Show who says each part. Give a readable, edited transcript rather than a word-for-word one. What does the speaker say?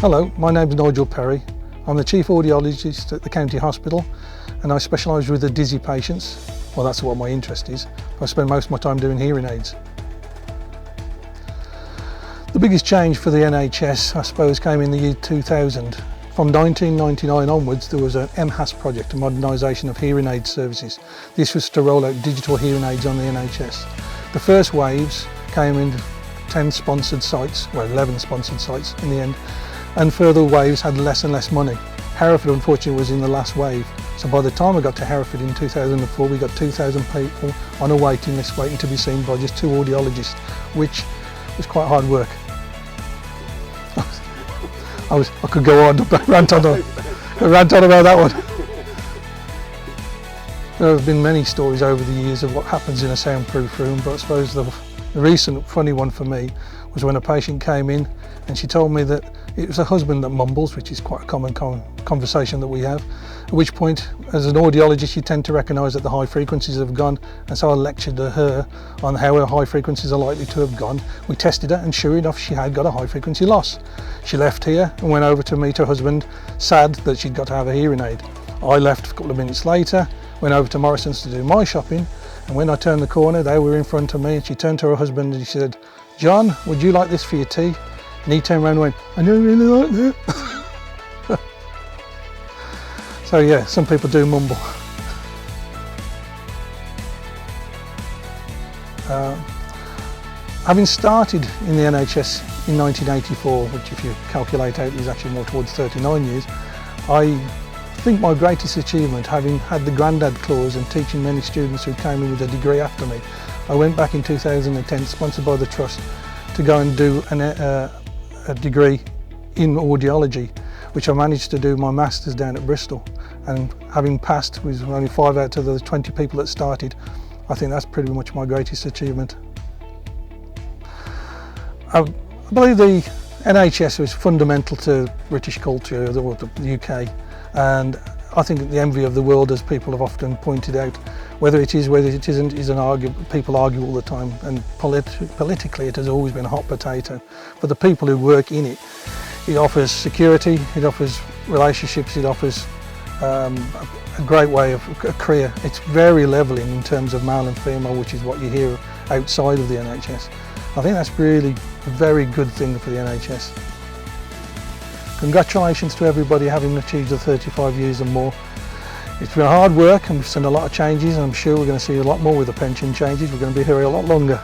Speaker 1: Hello, my name is Nigel Perry. I'm the Chief Audiologist at the County Hospital and I specialise with the dizzy patients. Well, that's what my interest is. I spend most of my time doing hearing aids. The biggest change for the NHS, I suppose, came in the year 2000. From 1999 onwards, there was an MHAS project, a modernisation of hearing aid services. This was to roll out digital hearing aids on the NHS. The first waves came in 10 sponsored sites, well 11 sponsored sites in the end, and further waves had less and less money. Hereford unfortunately was in the last wave, so by the time I got to Hereford in 2004 we got 2,000 people on a waiting list waiting to be seen by just 2 audiologists, which was quite hard work. I could go on, rant on about that one. There have been many stories over the years of what happens in a soundproof room, but I suppose the recent funny one for me was when a patient came in and she told me that it was her husband that mumbles, which is quite a common conversation that we have, at which point as an audiologist you tend to recognise that the high frequencies have gone, and so I lectured her on how her high frequencies are likely to have gone. We tested her and sure enough she had got a high frequency loss. She left here and went over to meet her husband, sad that she'd got to have a hearing aid. I left a couple of minutes later, went over to Morrison's to do my shopping, and when I turned the corner they were in front of me and she turned to her husband and she said, "John, would you like this for your tea?" And he turned around and went, "I don't really like that." So yeah, some people do mumble. Having started in the NHS in 1984, which if you calculate out is actually more towards 39 years, I think my greatest achievement, having had the grandad clause and teaching many students who came in with a degree after me, I went back in 2010, sponsored by the Trust, to go and do a degree in audiology, which I managed to do my Masters down at Bristol, and having passed with only 5 out of the 20 people that started, I think that's pretty much my greatest achievement. I believe the NHS was fundamental to British culture, the UK, and I think the envy of the world, as people have often pointed out. Whether it is, whether it isn't, is an argument. People argue all the time, and politically it has always been a hot potato. For the people who work in it, it offers security, it offers relationships, it offers a great way of a career. It's very levelling in terms of male and female, which is what you hear outside of the NHS. I think that's really a very good thing for the NHS. Congratulations to everybody having achieved the 35 years and more. It's been hard work and we've seen a lot of changes, and I'm sure we're going to see a lot more with the pension changes. We're going to be here a lot longer.